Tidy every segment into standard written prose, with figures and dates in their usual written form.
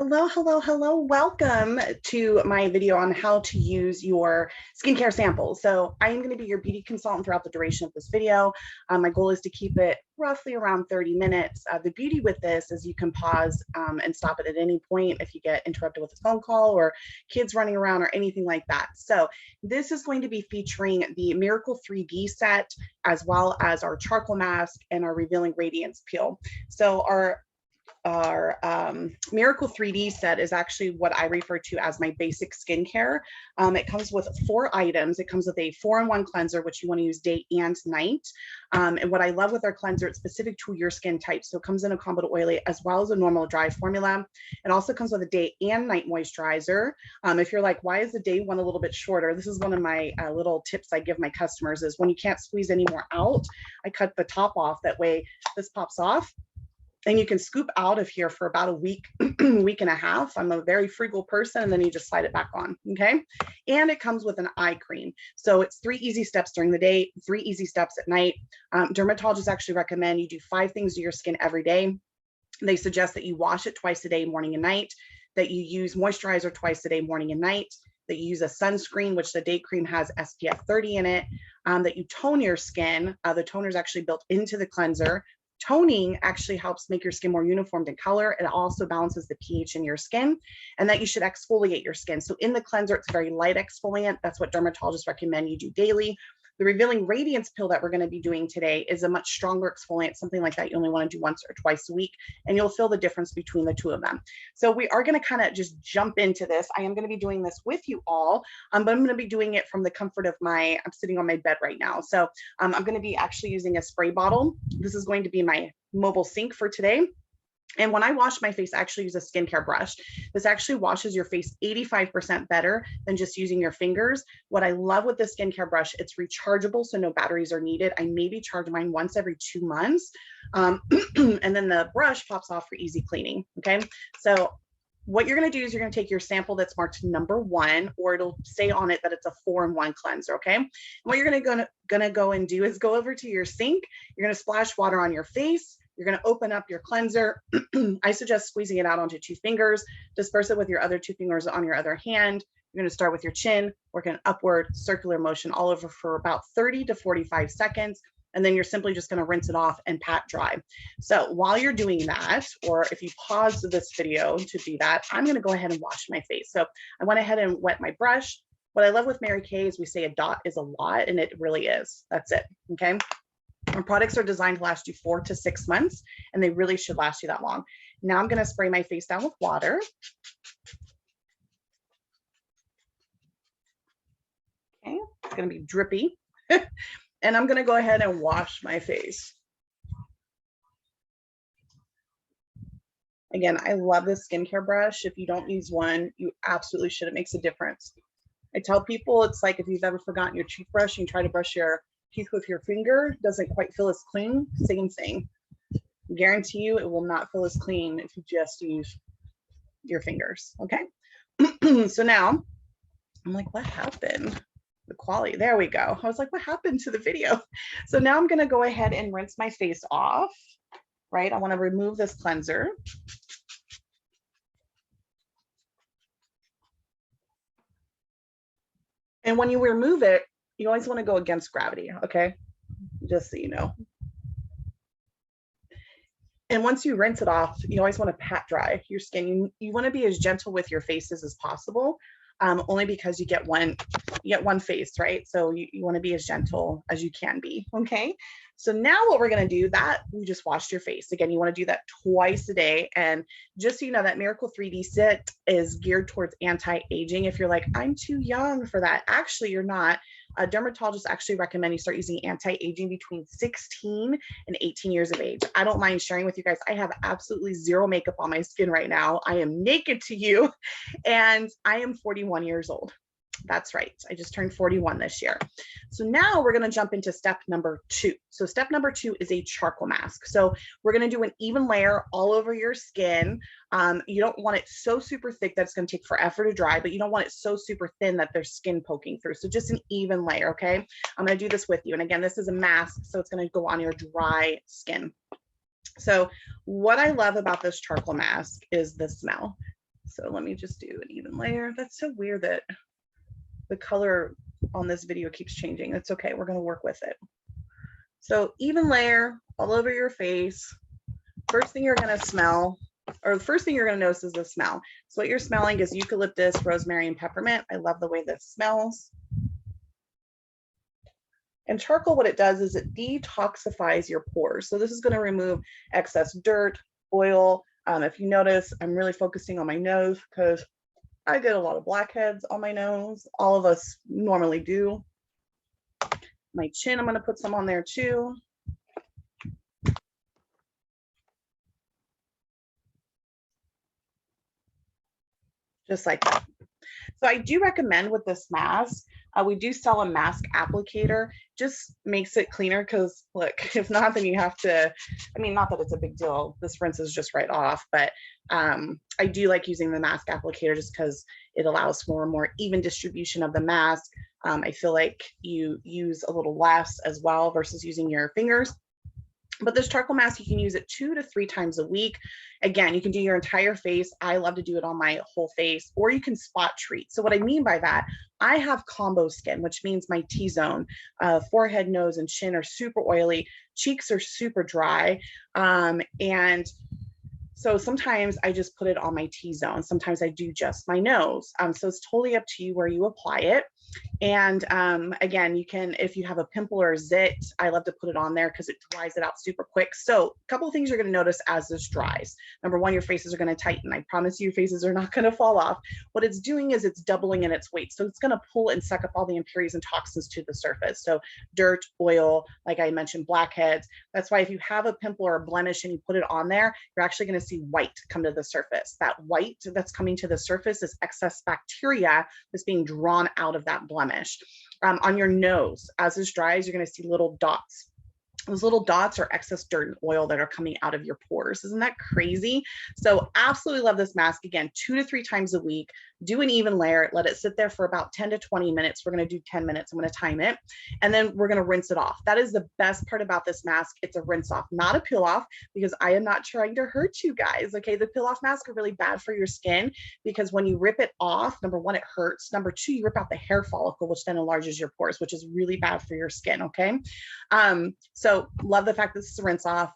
Hello, hello, hello. Welcome to my video on how to use your skincare samples. So I am going to be your beauty consultant throughout the duration of this video. My goal is to keep it roughly around 30 minutes. The beauty with this is you can pause and stop it at any point if you get interrupted with a phone call or kids running around or anything like that. So this is going to be featuring the Miracle 3D set, as well as our charcoal mask and our revealing radiance peel. So our Miracle 3D set is actually what I refer to as my basic skincare. It comes with 4 items. It comes with a 4-in-1 cleanser, which you want to use day and night. And what I love with our cleanser, it's specific to your skin type. So it comes in a combo oily as well as a normal dry formula. It also comes with a day and night moisturizer. If you're like, why is the day one a little bit shorter? This is one of my little tips I give my customers is when you can't squeeze any more out, I cut the top off. That way this pops off. And you can scoop out of here for about a week, week and a half. I'm a very frugal person, and then you just slide it back on, okay? And it comes with an eye cream. So it's 3 easy steps during the day, 3 easy steps at night. Dermatologists actually recommend you do 5 things to your skin every day. They suggest that you wash it twice a day, morning and night, that you use moisturizer twice a day, morning and night, that you use a sunscreen, which the day cream has SPF 30 in it, that you tone your skin. The toner is actually built into the cleanser. Toning actually helps make your skin more uniformed in color. It also balances the pH in your skin, and that you should exfoliate your skin. So in the cleanser, it's a very light exfoliant. That's what dermatologists recommend you do daily. The Revealing Radiance pill that we're going to be doing today is a much stronger exfoliant, something like that you only want to do once or twice a week, and you'll feel the difference between the 2 of them. So we are going to kind of just jump into this. I am going to be doing this with you all, but I'm going to be doing it from the comfort of I'm sitting on my bed right now. So I'm going to be actually using a spray bottle. This is going to be my mobile sink for today. And when I wash my face, I actually use a skincare brush. This actually washes your face 85% better than just using your fingers. What I love with the skincare brush, it's rechargeable, so no batteries are needed. I maybe charge mine once every 2 months. And then the brush pops off for easy cleaning, okay? So what you're going to do is you're going to take your sample that's marked number 1, or it'll say on it that it's a 4-in-1 cleanser, okay? And what you're going to go and do is go over to your sink. You're going to splash water on your face. You're going to open up your cleanser. I suggest squeezing it out onto 2 fingers. Disperse it with your other 2 fingers on your other hand. You're going to start with your chin, work an upward circular motion all over for about 30 to 45 seconds. And then you're simply just going to rinse it off and pat dry. So while you're doing that, or if you pause this video to do that, I'm going to go ahead and wash my face. So I went ahead and wet my brush. What I love with Mary Kay is we say a dot is a lot, and it really is. That's it, okay? Our products are designed to last you 4 to 6 months, and they really should last you that long. Now I'm going to spray my face down with water. Okay, it's going to be drippy. And I'm going to go ahead and wash my face. Again, I love this skincare brush. If you don't use one, you absolutely should. It makes a difference. I tell people it's like if you've ever forgotten your toothbrush and you try to brush your teeth with your finger, doesn't quite feel as clean. Same thing. Guarantee you it will not feel as clean if you just use your fingers, okay? So now I'm like, what happened? The quality, there we go. I was like, what happened to the video? So now I'm going to go ahead and rinse my face off, right? I want to remove this cleanser. And when you remove it, you always want to go against gravity, okay? Just so you know. And once you rinse it off, you always want to pat dry your skin. You want to be as gentle with your faces as possible, only because you get one face, right? So you want to be as gentle as you can be, okay? So now what we're going to do, that you just washed your face. Again, you want to do that twice a day. And just so you know, that Miracle 3D set is geared towards anti-aging. If you're like, I'm too young for that, actually you're not. Dermatologists actually recommend you start using anti-aging between 16 and 18 years of age. I don't mind sharing with you guys, I have absolutely zero makeup on my skin right now. I am naked to you, and I am 41 years old. That's right. I just turned 41 this year. So now we're going to jump into step number 2. So step number 2 is a charcoal mask. So we're going to do an even layer all over your skin. You don't want it so super thick that it's going to take forever to dry, but you don't want it so super thin that there's skin poking through. So just an even layer, okay? I'm going to do this with you. And again, this is a mask, so it's going to go on your dry skin. So what I love about this charcoal mask is the smell. So let me just do an even layer. That's so weird that the color on this video keeps changing. It's okay, we're gonna work with it. So even layer all over your face. First thing you're gonna smell, or the first thing you're gonna notice is the smell. So what you're smelling is eucalyptus, rosemary, and peppermint. I love the way this smells. And charcoal, what it does is it detoxifies your pores. So this is gonna remove excess dirt, oil. If you notice, I'm really focusing on my nose because I get a lot of blackheads on my nose. All of us normally do. My chin, I'm gonna put some on there too. Just like that. So I do recommend with this mask, we do sell a mask applicator, just makes it cleaner because look, if not, then you have to, I mean, not that it's a big deal. This rinse is just right off, but I do like using the mask applicator just because it allows for a more even distribution of the mask. I feel like you use a little less as well versus using your fingers. But this charcoal mask, you can use it 2 to 3 times a week. Again, you can do your entire face. I love to do it on my whole face, or you can spot treat. So what I mean by that, I have combo skin, which means my T-zone, forehead, nose, and chin are super oily. Cheeks are super dry. And so sometimes I just put it on my T-zone. Sometimes I do just my nose. So it's totally up to you where you apply it. And again, you can, if you have a pimple or a zit, I love to put it on there because it dries it out super quick. So a couple of things you're going to notice as this dries. Number one, your faces are going to tighten. I promise you, your faces are not going to fall off. What it's doing is it's doubling in its weight. So it's going to pull and suck up all the impurities and toxins to the surface. So dirt, oil, like I mentioned, blackheads. That's why if you have a pimple or a blemish and you put it on there, you're actually going to see white come to the surface. That white that's coming to the surface is excess bacteria that's being drawn out of that blemish. On your nose, as this dries, you're going to see little dots. Those little dots are excess dirt and oil that are coming out of your pores. Isn't that crazy? So absolutely love this mask. Again, 2 to 3 times a week. Do an even layer, let it sit there for about 10 to 20 minutes. We're going to do 10 minutes. I'm going to time it. And then we're going to rinse it off. That is the best part about this mask. It's a rinse off, not a peel off, because I am not trying to hurt you guys. Okay. The peel off masks are really bad for your skin because when you rip it off, number one, it hurts. Number two, you rip out the hair follicle, which then enlarges your pores, which is really bad for your skin. Okay. So love the fact that this is a rinse off.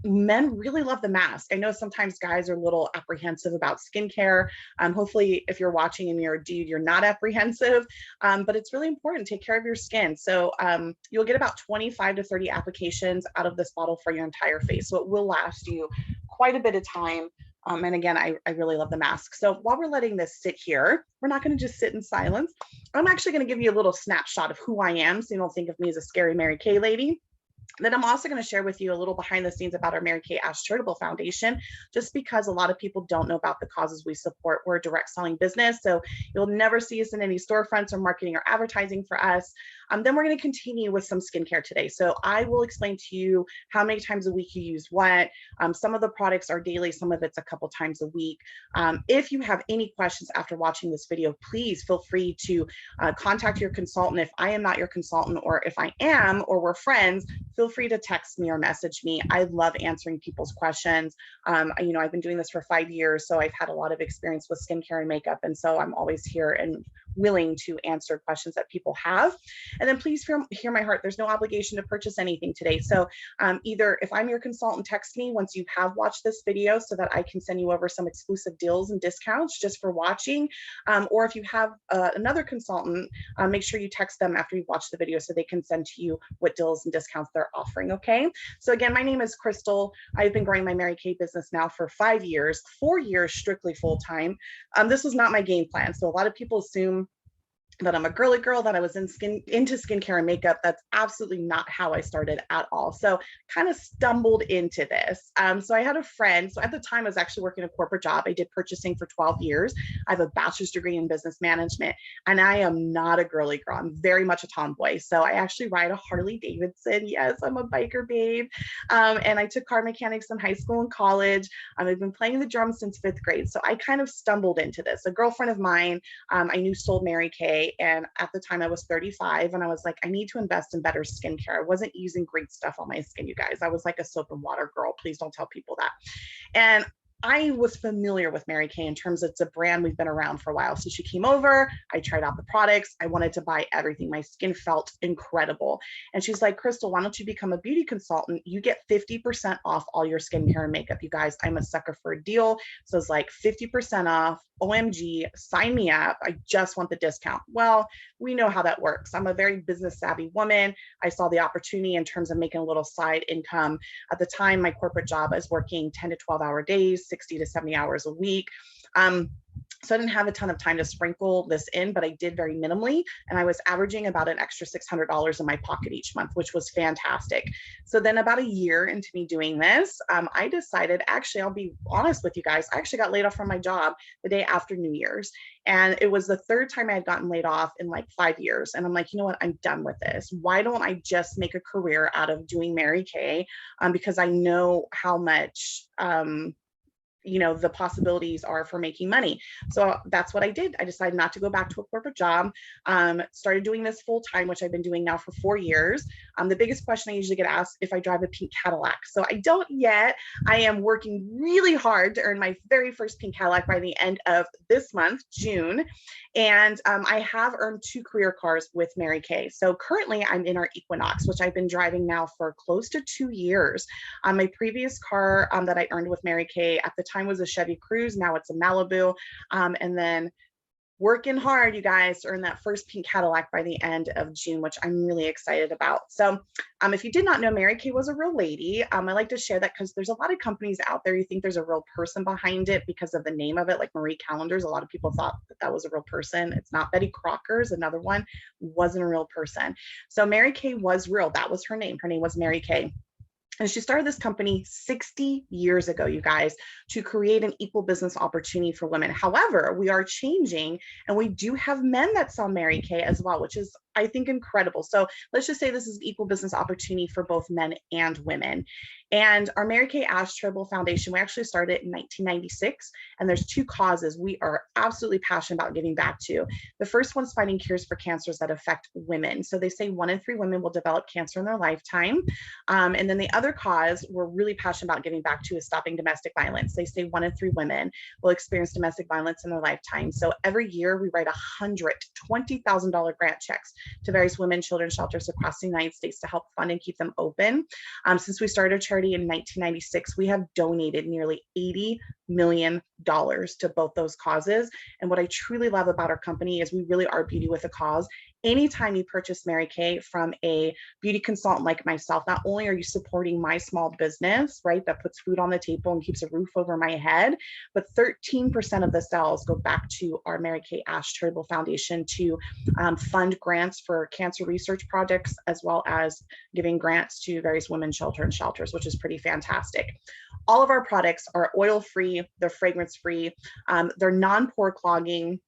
Men really love the mask. I know sometimes guys are a little apprehensive about skincare. Hopefully if you're watching and you're a dude, you're not apprehensive, but it's really important to take care of your skin. So you'll get about 25 to 30 applications out of this bottle for your entire face. So it will last you quite a bit of time. And again, I really love the mask. So while we're letting this sit here, we're not going to just sit in silence. I'm actually going to give you a little snapshot of who I am so you don't think of me as a scary Mary Kay lady. Then I'm also going to share with you a little behind the scenes about our Mary Kay Ash Charitable Foundation, just because a lot of people don't know about the causes we support. We're a direct selling business, so you'll never see us in any storefronts or marketing or advertising for us. Then we're going to continue with some skincare today. So I will explain to you how many times a week you use what. Some of the products are daily, some of it's a couple times a week. If you have any questions after watching this video, please feel free to contact your consultant. If I am not your consultant, or if I am, or we're friends, feel free to text me or message me. I love answering people's questions. I've been doing this for 5 years, so I've had a lot of experience with skincare and makeup. And so I'm always here and willing to answer questions that people have. And then please hear my heart. There's no obligation to purchase anything today. So either if I'm your consultant, text me once you have watched this video so that I can send you over some exclusive deals and discounts just for watching. Or if you have another consultant, make sure you text them after you've watched the video so they can send to you what deals and discounts they're offering. Okay. So again, my name is Crystal. I've been growing my Mary Kay business now for 5 years, 4 years strictly full time. This was not my game plan. So a lot of people assume that I'm a girly girl, that I was into skincare and makeup. That's absolutely not how I started at all. So kind of stumbled into this. So I had a friend. So at the time I was actually working a corporate job. I did purchasing for 12 years. I have a bachelor's degree in business management, and I am not a girly girl. I'm very much a tomboy. So I actually ride a Harley Davidson. Yes, I'm a biker babe. And I took car mechanics in high school and college. I've been playing the drums since 5th grade. So I kind of stumbled into this. A girlfriend of mine I knew sold Mary Kay. And at the time I was 35 and I was like, I need to invest in better skincare. I wasn't using great stuff on my skin, you guys. I was like a soap and water girl. Please don't tell people that. And I was familiar with Mary Kay in terms of it's a brand we've been around for a while. So she came over, I tried out the products. I wanted to buy everything. My skin felt incredible. And she's like, Crystal, why don't you become a beauty consultant? You get 50% off all your skincare and makeup. You guys, I'm a sucker for a deal. So it's like 50% off. OMG, sign me up. I just want the discount. Well, we know how that works. I'm a very business savvy woman. I saw the opportunity in terms of making a little side income. At the time, my corporate job, I was working 10 to 12-hour days, 60 to 70 hours a week. So I didn't have a ton of time to sprinkle this in, but I did very minimally. And I was averaging about an extra $600 in my pocket each month, which was fantastic. So then about a year into me doing this, I decided, actually, I'll be honest with you guys, I actually got laid off from my job the day after New Year's. And it was the third time I had gotten laid off in like 5 years. And I'm like, you know what? I'm done with this. Why don't I just make a career out of doing Mary Kay? Because I know how much, the possibilities are for making money. So that's what I did. I decided not to go back to a corporate job. Started doing this full time, which I've been doing now for 4 years. The biggest question I usually get asked if I drive a pink Cadillac. So I don't yet. I am working really hard to earn my very first pink Cadillac by the end of this month, June. And I have earned 2 career cars with Mary Kay. So currently I'm in our Equinox, which I've been driving now for close to 2 years. My previous car that I earned with Mary Kay at the time was a Chevy Cruze. Now it's a Malibu. And then working hard, you guys, to earn that first pink Cadillac by the end of June, which I'm really excited about. So if you did not know, Mary Kay was a real lady. I like to share that because there's a lot of companies out there, you think there's a real person behind it because of the name of it, like Marie Callender's. A lot of people thought that was a real person. It's not. Betty Crocker's another one, wasn't a real person. So Mary Kay was real. That was her name. Her name was Mary Kay. And she started this company 60 years ago, you guys, to create an equal business opportunity for women. However, we are changing, and we do have men that sell Mary Kay as well, which is, I think, incredible. So let's just say this is equal business opportunity for both men and women. And our Mary Kay Ash Charitable Foundation, we actually started in 1996, and there's 2 causes we are absolutely passionate about giving back to. The first one's finding cures for cancers that affect women. So they say 1 in 3 women will develop cancer in their lifetime. And then the other cause we're really passionate about giving back to is stopping domestic violence. They say 1 in 3 women will experience domestic violence in their lifetime. So every year we write $120,000 grant checks to various women, children's shelters across the United States to help fund and keep them open. Since we started charity in 1996, we have donated nearly $80 million to both those causes. And what I truly love about our company is we really are beauty with a cause. Anytime you purchase Mary Kay from a beauty consultant like myself, not only are you supporting my small business, right, that puts food on the table and keeps a roof over my head, but 13% of the sales go back to our Mary Kay Ash Charitable Foundation to fund grants for cancer research projects, as well as giving grants to various women's children's shelters, which is pretty fantastic. All of our products are oil-free, they're fragrance-free, they're non-pore clogging,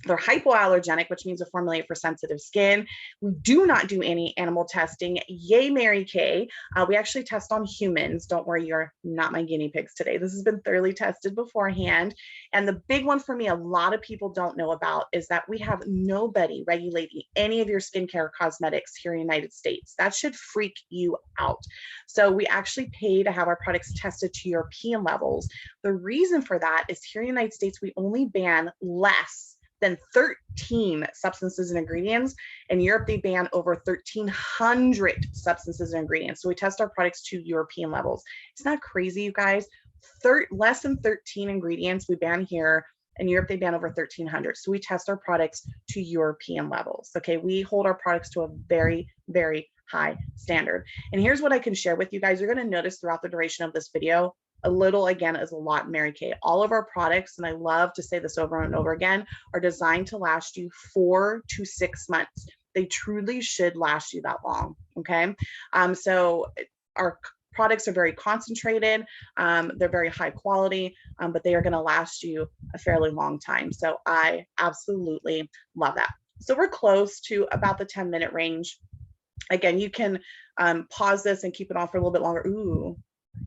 they're hypoallergenic, which means they're formulated for sensitive skin. We do not do any animal testing. Yay, Mary Kay. We actually test on humans. Don't worry, you're not my guinea pigs today. This has been thoroughly tested beforehand. And the big one for me, a lot of people don't know about, is that we have nobody regulating any of your skincare cosmetics here in the United States. That should freak you out. So we actually pay to have our products tested to European levels. The reason for that is here in the United States, we only ban less than 13 substances and ingredients. In Europe, they ban over 1,300 substances and ingredients. So we test our products to European levels. It's not crazy, you guys. Less than 13 ingredients we ban here. In Europe, they ban over 1,300. So we test our products to European levels. Okay, we hold our products to a very, very high standard. And here's what I can share with you guys. You're going to notice throughout the duration of this video, a little, again, is a lot, Mary Kay. All of our products, and I love to say this over and over again, are designed to last you 4 to 6 months. They truly should last you that long, okay? So our products are very concentrated, they're very high quality, but they are gonna last you a fairly long time. So I absolutely love that. So we're close to about the 10-minute range. Again, you can pause this and keep it on for a little bit longer. Ooh.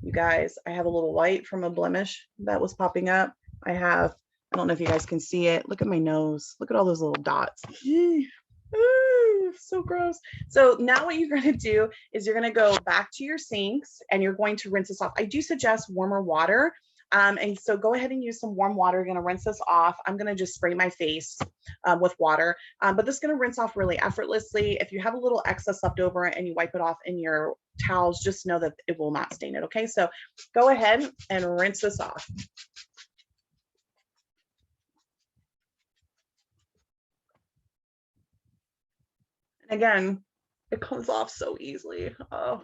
You guys, I have a little white from a blemish that was popping up. I don't know if you guys can see it. Look at my nose. Look at all those little dots. Ooh, so gross. So now what you're going to do is you're going to go back to your sinks and you're going to rinse this off. I do suggest warmer water. And so go ahead and use some warm water. You're going to rinse this off. I'm going to just spray my face with water, but this is going to rinse off really effortlessly. If you have a little excess left over and you wipe it off in your towels, just know that it will not stain it. Okay, so go ahead and rinse this off. And again, it comes off so easily. Oh,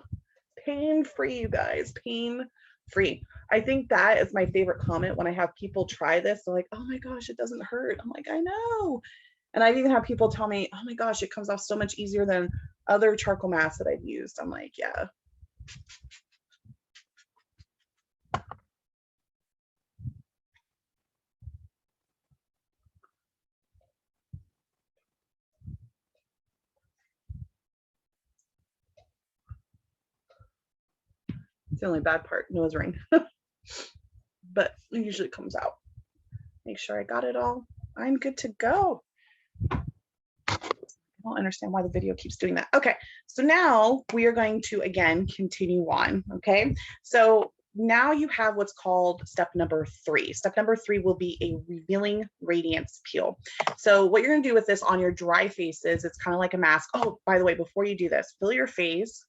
pain-free, you guys, pain-free. I think that is my favorite comment when I have people try this. They're like, oh my gosh, it doesn't hurt. I'm like, I know. And I've even had people tell me, oh my gosh, it comes off so much easier than other charcoal masks that I've used. I'm like, yeah. It's the only bad part, nose ring. But it usually comes out. Make sure I got it all. I'm good to go. I don't understand why the video keeps doing that. Okay, so now we are going to, again, continue on, okay? So now you have what's called step number 3. Step number 3 will be a revealing radiance peel. So what you're gonna do with this on your dry faces, it's kind of like a mask. Oh, by the way, before you do this, feel your face.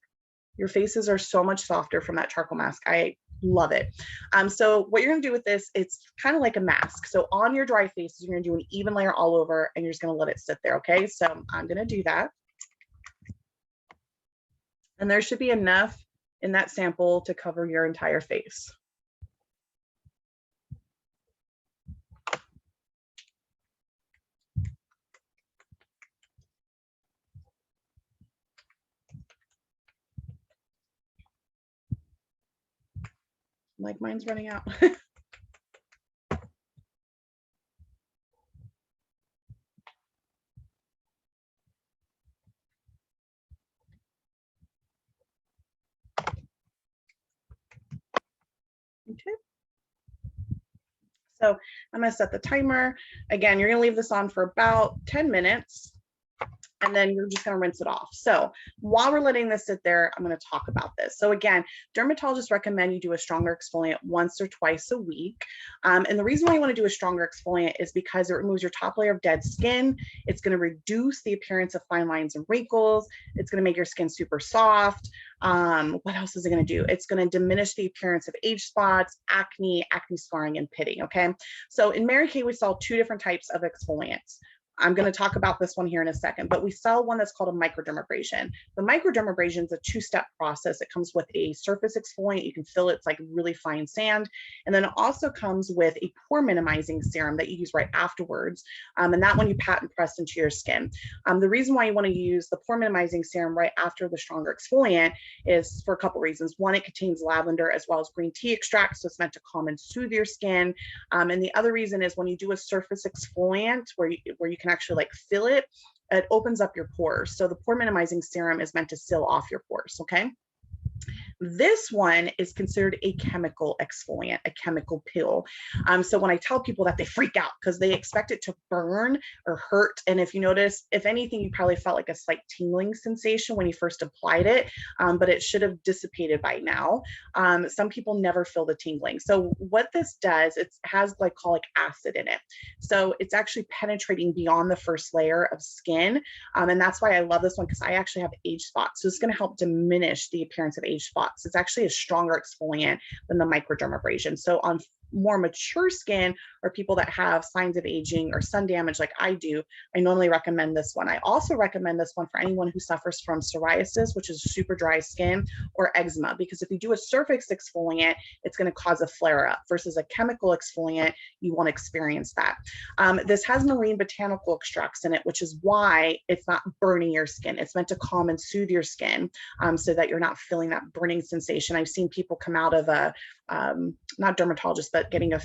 Your faces are so much softer from that charcoal mask. I love it. So what you're gonna do with this, it's kind of like a mask. So on your dry faces, you're gonna do an even layer all over and you're just gonna let it sit there, okay? So I'm gonna do that. And there should be enough in that sample to cover your entire face. Like mine's running out. Okay. So I'm gonna set the timer. Again, you're gonna leave this on for about 10 minutes. And then you're just going to rinse it off. So while we're letting this sit there, I'm going to talk about this. So again, dermatologists recommend you do a stronger exfoliant once or twice a week. And the reason why you want to do a stronger exfoliant is because it removes your top layer of dead skin. It's going to reduce the appearance of fine lines and wrinkles. It's going to make your skin super soft. What else is it going to do? It's going to diminish the appearance of age spots, acne scarring, and pitting. Okay. So in Mary Kay, we saw 2 different types of exfoliants. I'm going to talk about this one here in a second, but we sell one that's called a microdermabrasion. The microdermabrasion is a 2-step process. It comes with a surface exfoliant. You can feel it's like really fine sand. And then it also comes with a pore minimizing serum that you use right afterwards. And that one you pat and press into your skin. The reason why you want to use the pore minimizing serum right after the stronger exfoliant is for a couple reasons. One, it contains lavender as well as green tea extract, so it's meant to calm and soothe your skin. And the other reason is when you do a surface exfoliant where you can actually like fill it, it opens up your pores. So the pore minimizing serum is meant to seal off your pores, okay? This one is considered a chemical exfoliant, a chemical peel. So when I tell people that, they freak out because they expect it to burn or hurt. And if you notice, if anything, you probably felt like a slight tingling sensation when you first applied it, but it should have dissipated by now. Some people never feel the tingling. So what this does, it has glycolic acid in it. So it's actually penetrating beyond the first layer of skin. And that's why I love this one, because I actually have age spots. So it's going to help diminish the appearance of age spots. It's actually a stronger exfoliant than the microdermabrasion. So on more mature skin or people that have signs of aging or sun damage like I do, I normally recommend this one. I also recommend this one for anyone who suffers from psoriasis, which is super dry skin, or eczema, because if you do a surface exfoliant, it's going to cause a flare up versus a chemical exfoliant, you won't experience that. This has marine botanical extracts in it, which is why it's not burning your skin. It's meant to calm and soothe your skin so that you're not feeling that burning sensation. I've seen people come out of a, not dermatologist, but getting a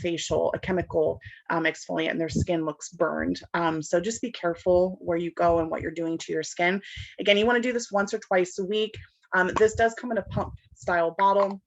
chemical exfoliant, and their skin looks burned. So just be careful where you go and what you're doing to your skin. Again, you want to do this once or twice a week. This does come in a pump style bottle.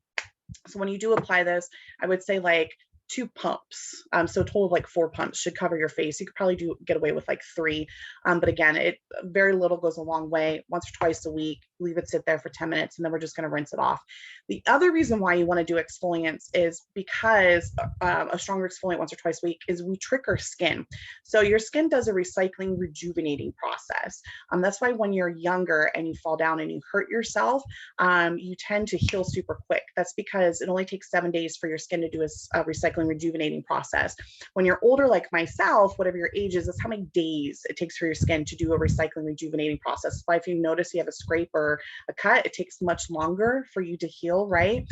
So when you do apply this, I would say like 2 pumps. So a total of like 4 pumps should cover your face. You could probably get away with like 3. But again, very little goes a long way. Once or twice a week, leave it sit there for 10 minutes, and then we're just going to rinse it off. The other reason why you want to do exfoliants is because a stronger exfoliant once or twice a week is we trick our skin. So your skin does a recycling, rejuvenating process. That's why when you're younger and you fall down and you hurt yourself, you tend to heal super quick. That's because it only takes 7 days for your skin to do a recycling, rejuvenating process. When you're older, like myself, whatever your age is, that's how many days it takes for your skin to do a recycling, rejuvenating process. But if you notice you have a scrape or a cut, it takes much longer for you to heal, right?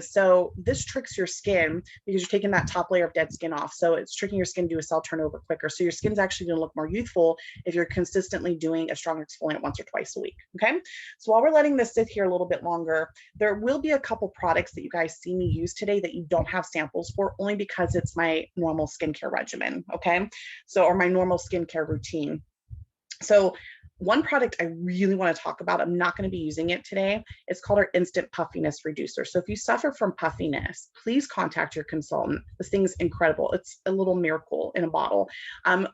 So this tricks your skin because you're taking that top layer of dead skin off. So it's tricking your skin to do a cell turnover quicker. So your skin's actually going to look more youthful if you're consistently doing a strong exfoliant once or twice a week. Okay. So while we're letting this sit here a little bit longer, there will be a couple products that you guys see me use today that you don't have samples for, only because it's my normal skincare regimen. Okay. So, or my normal skincare routine. So one product I really want to talk about, I'm not going to be using it today. It's called our Instant Puffiness Reducer. So if you suffer from puffiness, please contact your consultant. This thing is incredible. It's a little miracle in a bottle.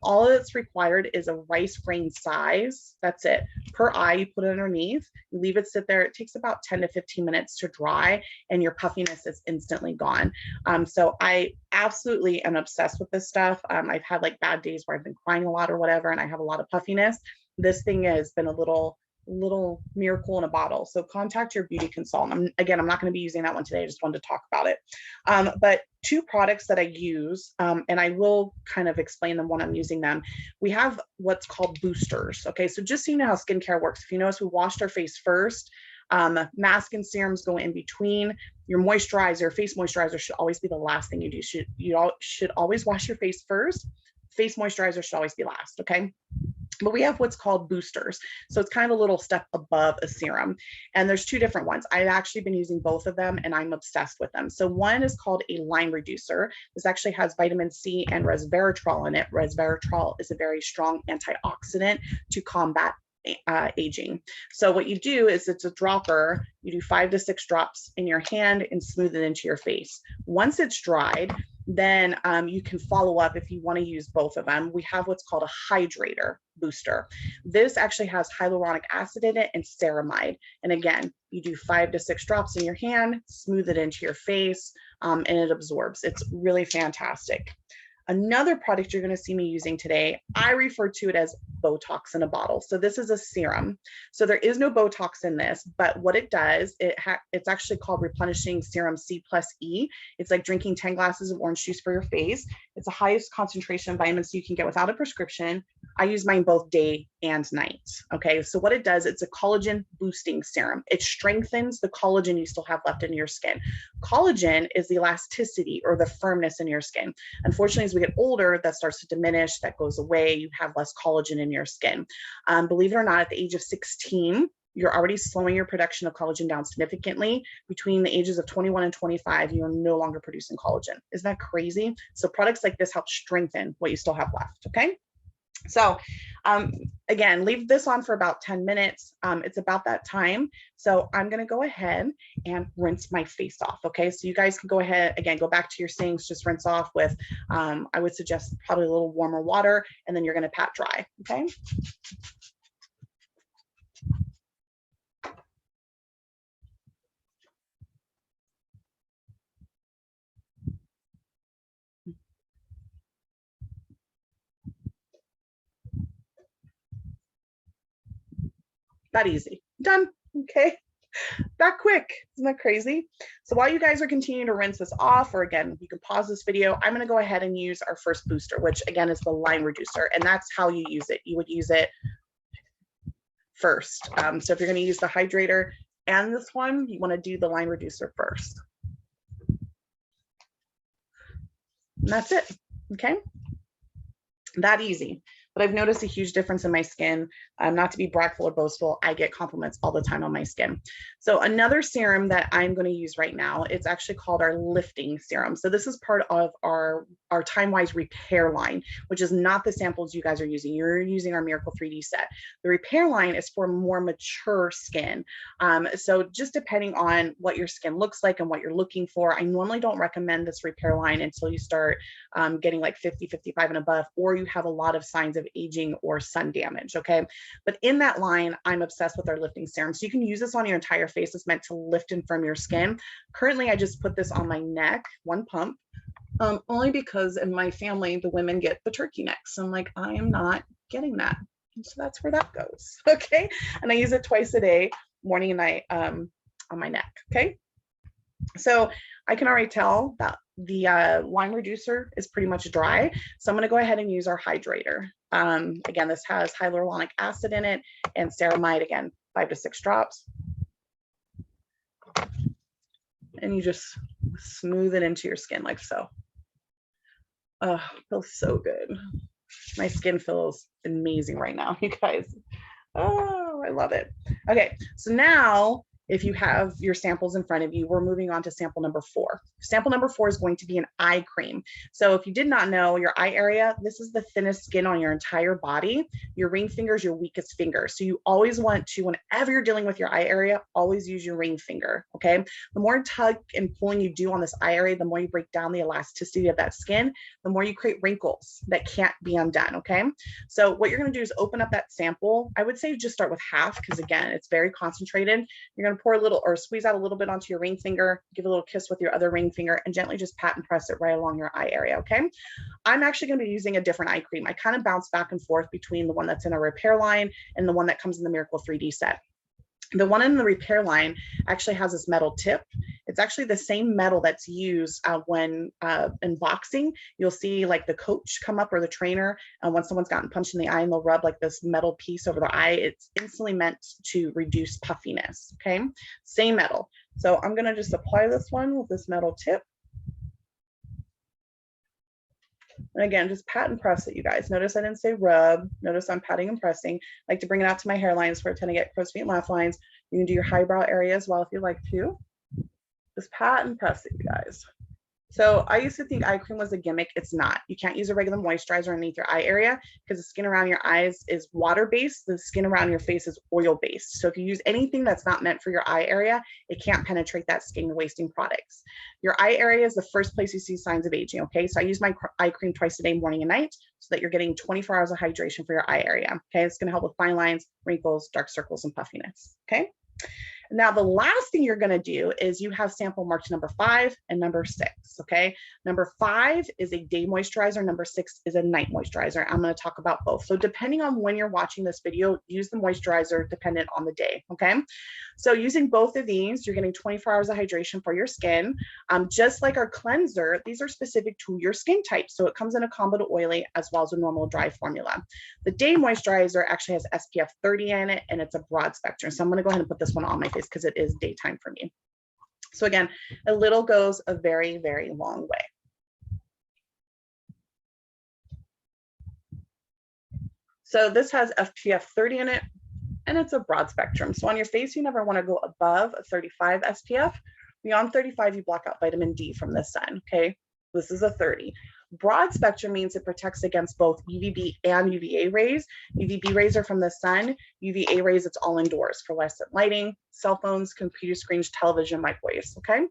All that's required is a rice grain size. That's it. Per eye, you put it underneath, you leave it sit there. It takes about 10 to 15 minutes to dry, and your puffiness is instantly gone. So I absolutely am obsessed with this stuff. I've had like bad days where I've been crying a lot or whatever, and I have a lot of puffiness. This thing has been a little miracle in a bottle. So contact your beauty consultant. I'm not going to be using that one today. I just wanted to talk about it. But two products that I use, and I will kind of explain them when I'm using them. We have what's called boosters. Okay, so just so you know how skincare works, if you notice, we washed our face first. Mask and serums go in between. Your moisturizer, face moisturizer, should always be the last thing you do. You should always wash your face first. Face moisturizer should always be last. Okay. But we have what's called boosters. So it's kind of a little step above a serum. And there's two different ones. I've actually been using both of them, and I'm obsessed with them. So one is called a line reducer. This actually has vitamin C and resveratrol in it. Resveratrol is a very strong antioxidant to combat aging. So what you do is, it's a dropper. You do 5 to 6 drops in your hand and smooth it into your face. Once it's dried, then you can follow up if you want to use both of them. We have what's called a hydrator booster. This actually has hyaluronic acid in it and ceramide. And again, you do 5 to 6 drops in your hand, smooth it into your face, and it absorbs. It's really fantastic. Another product you're going to see me using today, I refer to it as Botox in a bottle. So this is a serum. So there is no Botox in this, but what it does, it's actually called Replenishing Serum C plus E. It's like drinking 10 glasses of orange juice for your face. It's the highest concentration of vitamin C you can get without a prescription. I use mine both day and night. Okay, so what it does, it's a collagen boosting serum. It strengthens the collagen you still have left in your skin. Collagen is the elasticity or the firmness in your skin. Unfortunately, as we get older, that starts to diminish, that goes away, you have less collagen in your skin. Believe it or not, at the age of 16, you're already slowing your production of collagen down significantly. Between the ages of 21 and 25, you're no longer producing collagen. Isn't that crazy? So products like this help strengthen what you still have left, okay? So again, leave this on for about 10 minutes. It's about that time. So I'm going to go ahead and rinse my face off. Okay. So you guys can go ahead, again, go back to your sinks, just rinse off with, I would suggest probably a little warmer water, and then you're going to pat dry. Okay. That easy. Done. Okay. That quick. Isn't that crazy? So while you guys are continuing to rinse this off, or again, you can pause this video, I'm going to go ahead and use our first booster, which again is the line reducer. And that's how you use it. You would use it first. So if you're going to use the hydrator and this one, you want to do the line reducer first. And that's it. Okay. That easy. But I've noticed a huge difference in my skin. Not to be bragful or boastful, I get compliments all the time on my skin. So another serum that I'm going to use right now, it's actually called our lifting serum. So this is part of our Time-Wise repair line, which is not the samples you guys are using. You're using our Miracle 3D set. The repair line is for more mature skin. So just depending on what your skin looks like and what you're looking for, I normally don't recommend this repair line until you start getting like 50, 55 and above, or you have a lot of signs of of aging or sun damage, okay? But in that line, I'm obsessed with our lifting serum. So you can use this on your entire face. It's meant to lift and firm your skin. Currently, I just put this on my neck, one pump, only because in my family, the women get the turkey necks. I'm like, I am not getting that. And so that's where that goes, okay? And I use it twice a day, morning and night, on my neck, okay? So I can already tell that the line reducer is pretty much dry. So I'm gonna go ahead and use our hydrator. Again, this has hyaluronic acid in it and ceramide, again, 5 to 6 drops. And you just smooth it into your skin like so. Oh, feels so good. My skin feels amazing right now, you guys. Oh, I love it. Okay, so now if you have your samples in front of you, we're moving on to sample number 4. Sample number 4 is going to be an eye cream. So if you did not know, your eye area, this is the thinnest skin on your entire body. Your ring finger is your weakest finger. So you always want to, whenever you're dealing with your eye area, always use your ring finger, okay? The more tug and pulling you do on this eye area, the more you break down the elasticity of that skin, the more you create wrinkles that can't be undone, okay? So what you're gonna do is open up that sample. I would say just start with half, because again, it's very concentrated. You're gonna pour a little or squeeze out a little bit onto your ring finger, give a little kiss with your other ring finger, and gently just pat and press it right along your eye area, okay? I'm actually gonna be using a different eye cream. I kind of bounce back and forth between the one that's in a repair line and the one that comes in the Miracle 3D set. The one in the repair line actually has this metal tip. It's actually the same metal that's used when in boxing, you'll see like the coach come up or the trainer, and when someone's gotten punched in the eye and they'll rub like this metal piece over the eye, it's instantly meant to reduce puffiness, okay? Same metal. So I'm gonna just apply this one with this metal tip. And again, just pat and press it, you guys. Notice I didn't say rub. Notice I'm patting and pressing. I like to bring it out to my hairlines where I tend to get crow's feet and laugh lines. You can do your highbrow area as well if you like to. Just pat and press it, you guys. So I used to think eye cream was a gimmick. It's not. You can't use a regular moisturizer underneath your eye area because the skin around your eyes is water-based. The skin around your face is oil-based. So if you use anything that's not meant for your eye area, it can't penetrate that skin, wasting products. Your eye area is the first place you see signs of aging, okay? So I use my eye cream twice a day, morning and night, so that you're getting 24 hours of hydration for your eye area, okay? It's gonna help with fine lines, wrinkles, dark circles, and puffiness, okay? Now, the last thing you're gonna do is you have sample marked number 5 and number 6, okay? Number 5 is a day moisturizer, number 6 is a night moisturizer. I'm gonna talk about both. So depending on when you're watching this video, use the moisturizer dependent on the day, okay? So using both of these, you're getting 24 hours of hydration for your skin. Just like our cleanser, these are specific to your skin type. So it comes in a combo to oily as well as a normal dry formula. The day moisturizer actually has SPF 30 in it, and it's a broad spectrum. So I'm gonna go ahead and put this one on my face because it is daytime for me. So again, a little goes a very, very long way. So this has SPF 30 in it, and it's a broad spectrum. So on your face, you never want to go above a 35 SPF. Beyond 35, you block out vitamin D from the sun, okay? This is a 30. Broad spectrum means it protects against both UVB and UVA rays. UVB rays are from the sun. UVA rays, it's all indoors, fluorescent lighting, cell phones, computer screens, television, microwaves, okay?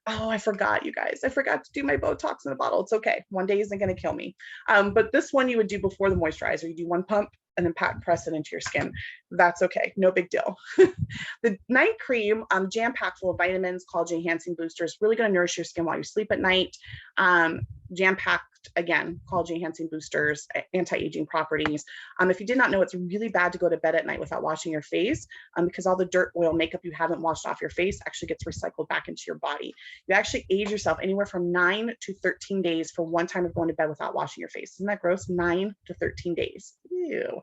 Oh, I forgot, you guys. I forgot to do my Botox in a bottle. It's okay. One day isn't going to kill me. But this one you would do before the moisturizer. You do one pump and then pat and press it into your skin. That's okay. No big deal. The night cream, jam-packed full of vitamins, collagen enhancing boosters, really going to nourish your skin while you sleep at night. Jam-packed, again, collagen enhancing boosters, anti-aging properties. If you did not know, it's really bad to go to bed at night without washing your face because all the dirt, oil, makeup you haven't washed off your face actually gets recycled back into your body. You actually age yourself anywhere from 9 to 13 days for one time of going to bed without washing your face. Isn't that gross? 9 to 13 days. Ew.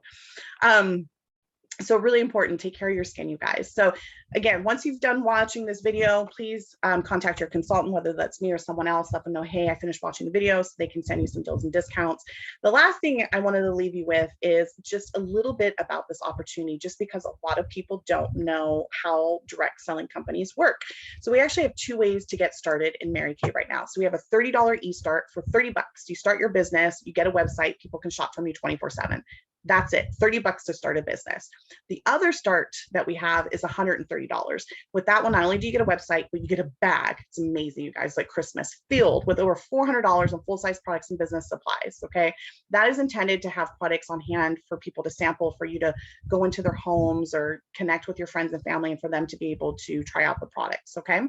So really important, take care of your skin, you guys. So again, once you've done watching this video, please contact your consultant, whether that's me or someone else, let them know, hey, I finished watching the video, so they can send you some deals and discounts. The last thing I wanted to leave you with is just a little bit about this opportunity, just because a lot of people don't know how direct selling companies work. So we actually have 2 ways to get started in Mary Kay right now. So we have a $30 e-start for $30. You start your business, you get a website, people can shop from you 24/7. That's it, 30 bucks to start a business. The other start that we have is $130. With that one, not only do you get a website, but you get a bag. It's amazing, you guys, like Christmas, filled with over $400 in full-size products and business supplies, okay? That is intended to have products on hand for people to sample, for you to go into their homes or connect with your friends and family, and for them to be able to try out the products, okay?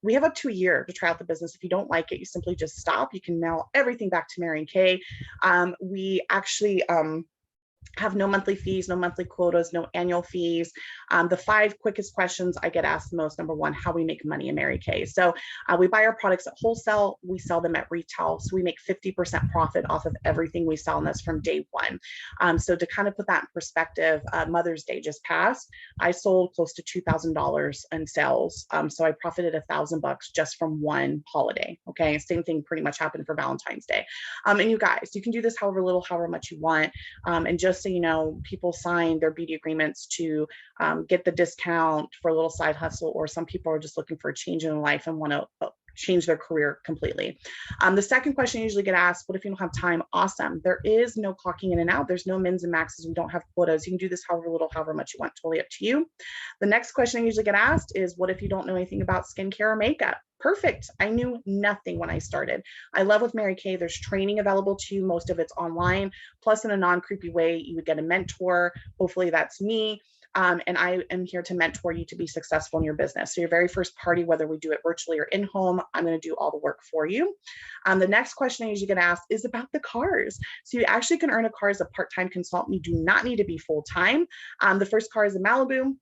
We have up to a year to try out the business. If you don't like it, you simply just stop. You can mail everything back to Mary and Kay. We actually have no monthly fees, no monthly quotas, no annual fees. The 5 quickest questions I get asked the most: number one, how we make money in Mary Kay. So we buy our products at wholesale, we sell them at retail. So we make 50% profit off of everything we sell, and that's from day one. So to kind of put that in perspective, Mother's Day just passed. I sold close to $2,000 in sales. So I profited $1,000 just from one holiday. Okay, same thing pretty much happened for Valentine's Day. And you guys, you can do this however little, however much you want. And just so you know, people sign their beauty agreements to get the discount for a little side hustle, or some people are just looking for a change in life and want to change their career completely. The second question I usually get asked: what if you don't have time? Awesome. There is no clocking in and out. There's no mins and maxes. We don't have quotas. You can do this however little, however much you want, totally up to you. The next question I usually get asked is: what if you don't know anything about skincare or makeup? Perfect. I knew nothing when I started. I love with Mary Kay, there's training available to you. Most of it's online. Plus, in a non-creepy way, you would get a mentor. Hopefully that's me. And I am here to mentor you to be successful in your business. So your very first party, whether we do it virtually or in home, I'm going to do all the work for you. The next question I usually get asked is about the cars. So you actually can earn a car as a part-time consultant. You do not need to be full-time. The first car is a Malibu.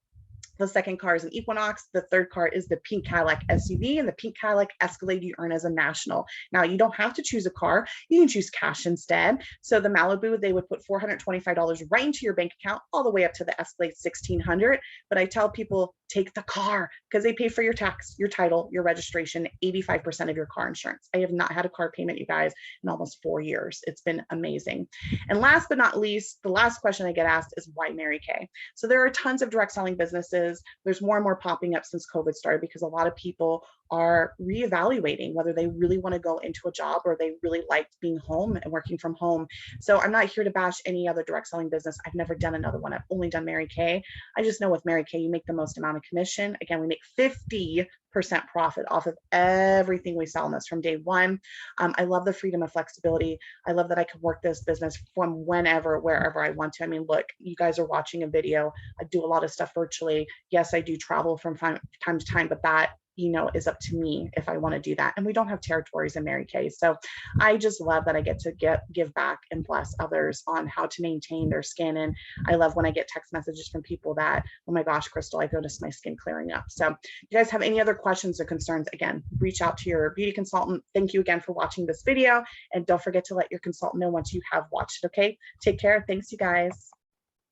The second car is an Equinox. The third car is the pink Cadillac SUV, and the pink Cadillac Escalade you earn as a national. Now, you don't have to choose a car. You can choose cash instead. So the Malibu, they would put $425 right into your bank account, all the way up to the Escalade $1,600. But I tell people, take the car, because they pay for your tax, your title, your registration, 85% of your car insurance. I have not had a car payment, you guys, in almost 4 years. It's been amazing. And last but not least, the last question I get asked is, why Mary Kay? So there are tons of direct selling businesses. There's more and more popping up since COVID started, because a lot of people are reevaluating whether they really want to go into a job or they really like being home and working from home. So I'm not here to bash any other direct selling business. I've never done another one. I've only done Mary Kay. I just know with Mary Kay, you make the most amount of commission. Again, we make 50% profit off of everything we sell in this from day one. I love the freedom and flexibility. I love that I can work this business from whenever, wherever I want to. I mean, look, you guys are watching a video. I do a lot of stuff virtually. Yes, I do travel from time to time, but that, you know, is up to me if I want to do that. And we don't have territories in Mary Kay. So I just love that I get to give back and bless others on how to maintain their skin. And I love when I get text messages from people that, oh my gosh, Crystal, I've noticed my skin clearing up. So if you guys have any other questions or concerns, again, reach out to your beauty consultant. Thank you again for watching this video. And don't forget to let your consultant know once you have watched it, okay? Take care. Thanks, you guys.